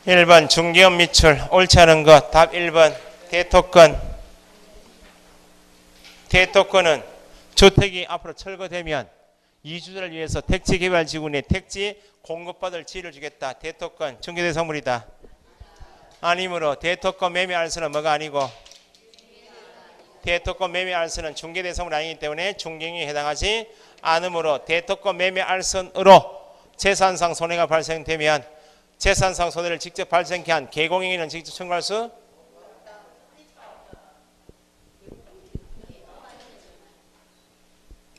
1번 중개업 미출 옳지 않은 것. 답 1번 대토권은 주택이 앞으로 철거되면 이주자를 위해서 택지개발지구내 택지 공급받을 지위를 주겠다. 대토권 중개대상물이다. 아니므로 대토권 매매 알선은 뭐가 아니고 대토권 매매 알선은 중개대상물이 아니기 때문에 중개행위에 해당하지 않으므로 대토권 매매 알선으로 재산상 손해가 발생되면 재산상 손해를 직접 발생케 한 개공행위는 직접 청구할 수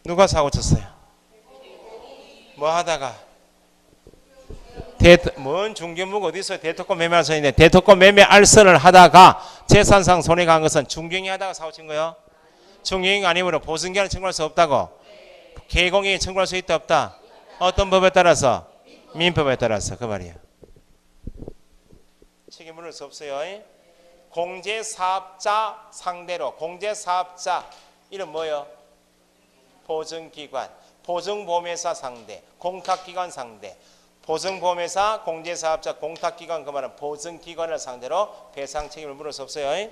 누가 사고 쳤어요? 뭐 하다가 뭔 중개무가 어디 있어요? 대토권 매매 알선인데 대토권 매매 알선을 하다가 재산상 손해가 한 것은 중개행위 하다가 사고 친 거예요. 중개행위 아니므로 보증기한을 청구할 수 없다고. 개공행위 청구할 수 있다 없다? 어떤 법에 따라서? 민법에 따라서. 그 말이야. 책임 물을 수 없어요. 공제사업자 상대로. 공제사업자 이름 뭐예요? 보증기관, 보증보험회사 상대, 공탁기관 상대. 보증보험회사, 공제사업자, 공탁기관 그 말은 보증기관을 상대로 배상 책임을 물을 수 없어요.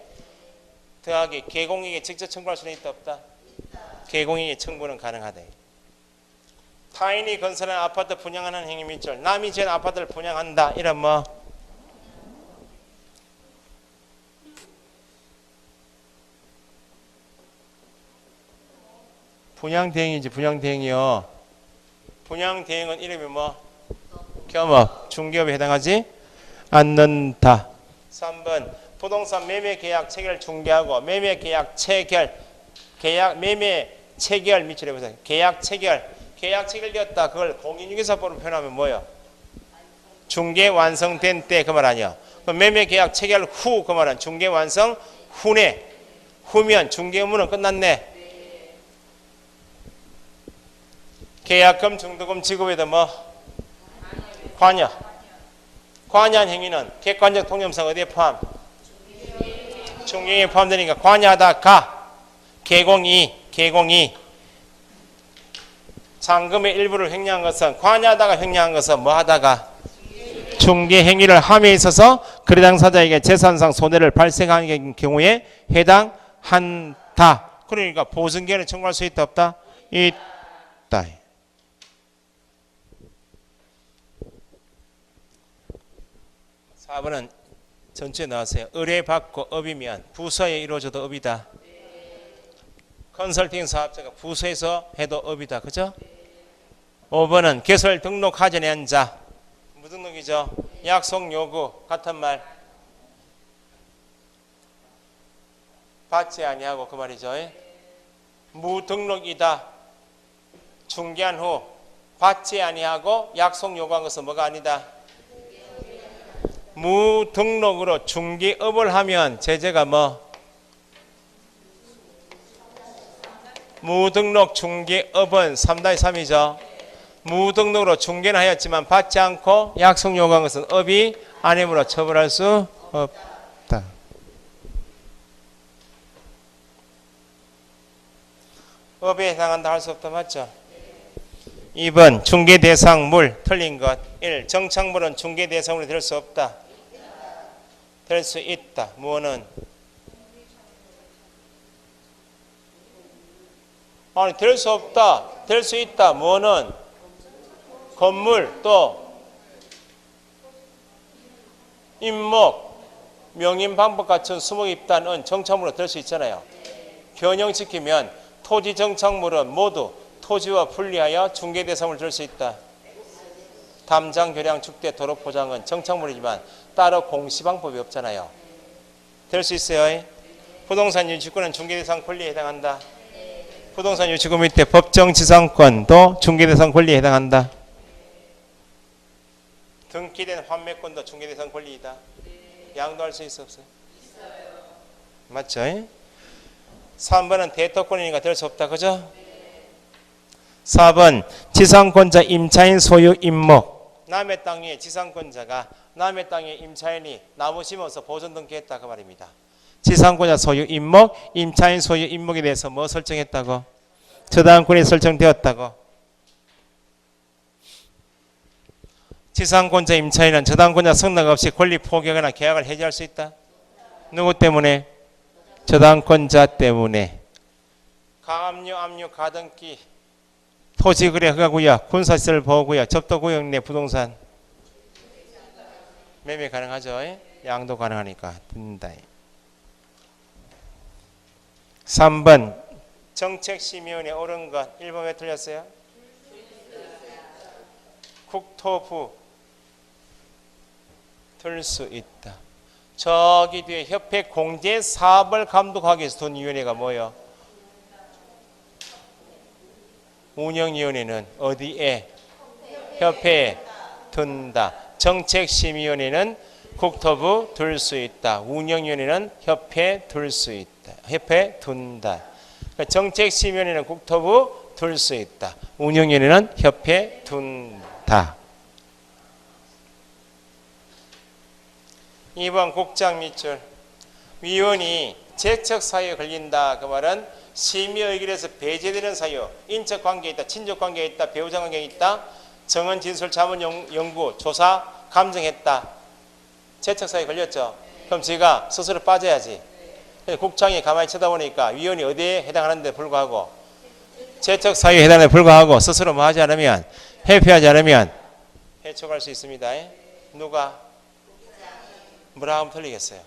더하기 개공에게 직접 청구할 수는 있다 없다? 개공에게 청구는 가능하다. 타인이 건설한 아파트 분양하는 행위 밑줄. 남이 지은 아파트를 분양한다. 이런 뭐 분양대행이지. 분양대행이요. 분양대행은 이름이 뭐? 겸업. 중개업에 해당하지 않는다. 3번 부동산 매매 계약 체결 중개하고 매매 계약 체결 계약 매매 체결 밑줄 해보세요. 계약 체결되었다. 그걸 공인중개사법으로 표현하면 뭐예요? 중개 완성된 때 그 말 아니야. 그럼 매매 계약 체결 후 그 말은 중개 완성 후네. 후면 중개 의무는 끝났네. 계약금 중도금 지급에도 뭐? 관여한 행위는 객관적 통념상 어디에 포함? 중개에 포함되니까 관여하다 가. 개공이 잔금의 일부를 횡령한 것은 관여하다가 횡령한 것은 뭐 하다가? 중개 행위를 함에 있어서 거래 당사자에게 재산상 손해를 발생하는 경우에 해당한다. 그러니까 보증기관에 청구할 수 있다 없다? 있다. 4번은 전체에 나왔어요. 의뢰받고 업이면 부서에 이루어져도 업이다. 컨설팅 사업자가 부서에서 해도 업이다. 그죠? 5번은 개설 등록하지 않은 자. 무등록이죠. 약속 요구 같은 말 받지 아니하고 그 말이죠. 무등록이다. 중개한 후 받지 아니하고 약속 요구한 것은 뭐가 아니다. 무등록으로 중개업을 하면 제재가 뭐? 무등록 중개업은 3-3이죠. 무등록으로 중개는 하였지만 받지 않고 약속 요구한 것은 업이 아니므로 처벌할 수 없다. 업에 해당한다 할 수 없다. 맞죠? 2번 중개 대상물 틀린 것. 1. 정착물은 중개 대상물이 될 수 없다. 될 수 있다. 무엇은? 아니 될 수 없다. 될 수 있다. 무엇은? 건물 또 임목 명인 방법 갖춘 수목 입단은 정착물로 될 수 있잖아요. 변형시키면 토지 정착물은 모두 토지와 분리하여 중개 대상물을 될 수 있다. 담장, 교량, 축대, 도로 포장은 정착물이지만 따로 공시방법이 없잖아요. 될 수 있어요. 부동산 유치권은 중개대상 권리에 해당한다. 부동산 유치권 밑에 법정지상권도 중개대상 권리에 해당한다. 등기된 환매권도 중개대상 권리이다. 양도할 수 있어 없어요? 맞죠? 3번은 대토권이니까 될 수 없다. 그죠? 4번 지상권자 임차인 소유 임목. 남의 땅에 지상권자가 남의 땅에 임차인이 나무 심어서 보존 등기했다 그 말입니다. 지상권자 소유 임목, 임차인 소유 임목에 대해서 뭐 설정했다고? 저당권이 설정되었다고. 지상권자 임차인은 저당권자 승낙 없이 권리 포기하거나 계약을 해지할 수 있다. 누구 때문에? 저당권자 때문에. 가압류, 압류, 가등기, 토지거래 허가구역, 군사시설 보호구역, 접도구역 내 부동산 매매 가능하죠? 양도 가능하니까 된다. 3번 정책심의원에 옳은 것 1번 왜 틀렸어요? 국토부 들 수 있다. 저기 뒤에 협회 공제 사업을 감독하기 위해서 둔 위원회가 뭐예요? 운영위원회는 어디에? 협회에 둔다. 정책심의위원회는 국토부 둘 수 있다. 운영위원회는 협회 둘 수 있다. 협회 둔다. 그러니까 정책심의위원회는 국토부 둘 수 있다. 운영위원회는 협회에 둔다. 2번 국장 밑줄. 위원이 재척 사유에 걸린다. 그 말은 심의 의결에서 배제되는 사유, 인적 관계에 있다, 친족 관계에 있다, 배우자 관계에 있다, 정언 진술 자문 연구 조사 감정했다. 재척 사유에 걸렸죠. 그럼 제가 스스로 빠져야지. 국장이 가만히 쳐다보니까 위원이 어디에 해당하는데 불구하고 재척 사유에 해당하는데 불구하고 스스로 뭐 하지 않으면, 회피하지 않으면 해촉할 수 있습니다. 누가? 뭐라 하면 틀리겠어요?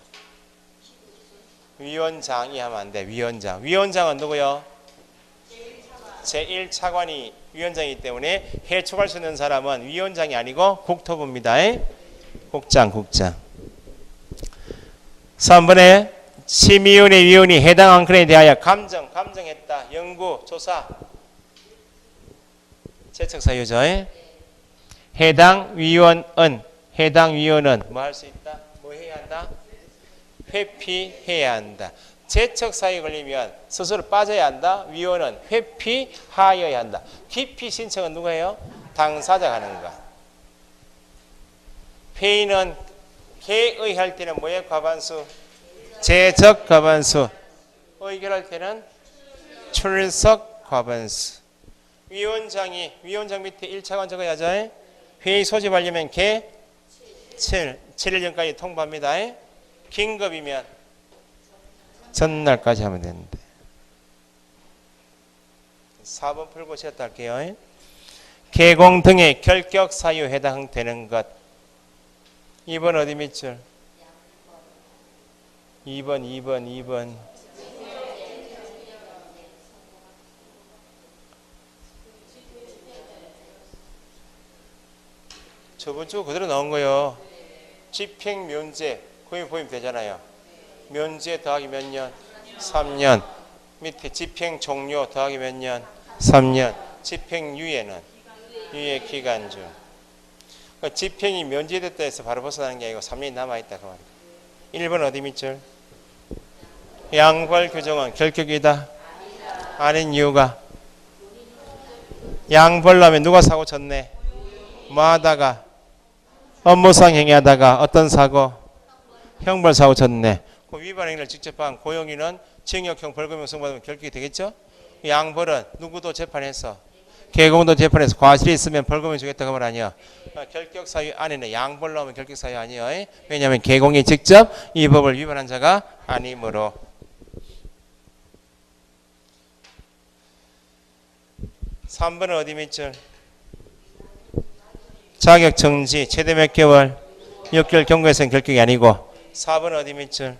위원장이 하면 안 돼. 위원장. 위원장은 누구요? 제1차관이 위원장이기 때문에 해촉할 수 있는 사람은 위원장이 아니고 국토부입니다. 국장. 3번에 심의위원회 위원이 해당 안건에 대하여 감정했다. 연구, 조사. 재척 사유죠. 해당 위원은 뭐 할 수 있다? 뭐 해야 한다? 회피해야 한다. 재척 사유에 걸리면 스스로 빠져야 한다. 위원은 회피하여야 한다. 기피 신청은 누가 해요? 당사자가 하는 것. 회의는 개의할 때는 뭐예요? 과반수. 재적 과반수. 의결할 때는 출석 과반수. 위원장 밑에 1차관 적어야죠. 회의 소집하려면 7일 전까지 통보합니다. 긴급이면 전날까지 하면 되는데. 4번 풀고 쉬었다 할게요. 개공 등의 결격 사유에 해당되는 것. 2번 어디 밑줄? 2번. 저번 주 그대로 나온 거요. 집행 면제 보이면 되잖아요. 면제 더하기 몇 년? 3년. 밑에 집행 종료 더하기 몇 년? 3년. 집행 유예는? 유예 기간 중. 그러니까 집행이 면제됐다 해서 바로 벗어나는 게 아니고 3년이 남아있다 그 말이에요. 1번 어디 밑줄? 양벌 규정은 결격이다. 아닌 이유가? 양벌로 하면 누가 사고 쳤네? 뭐 하다가? 업무상 행위하다가 어떤 사고? 형벌 사고 쳤네. 그 위반 행위를 직접 한 고용인은 징역형 벌금형 선고받으면 결격이 되겠죠? 양벌은 누구도 재판해서 개공도 재판해서 과실이 있으면 벌금을 주겠다고 말 아니야. 결격 사유 안에는 양벌로 하면 결격 사유 아니에요. 왜냐하면 개공이 직접 이 법을 위반한 자가 아니므로. 3번은 어디 밑줄? 자격 정지 최대 몇 개월? 6개월 경고에서는 결격이 아니고. 4번은 어디 밑줄?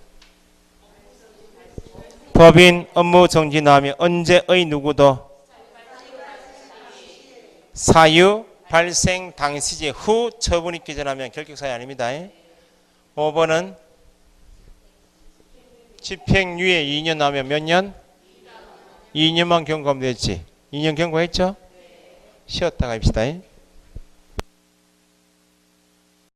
법인 업무 정지 나오면 언제의 누구도 사유 발생 당시제 후 처분이 기전하면 결격사유 아닙니다. 5번은 집행유예 2년 나오면 몇 년? 2년만 경고하면 되지. 2년 경고했죠? 쉬었다가 합시다.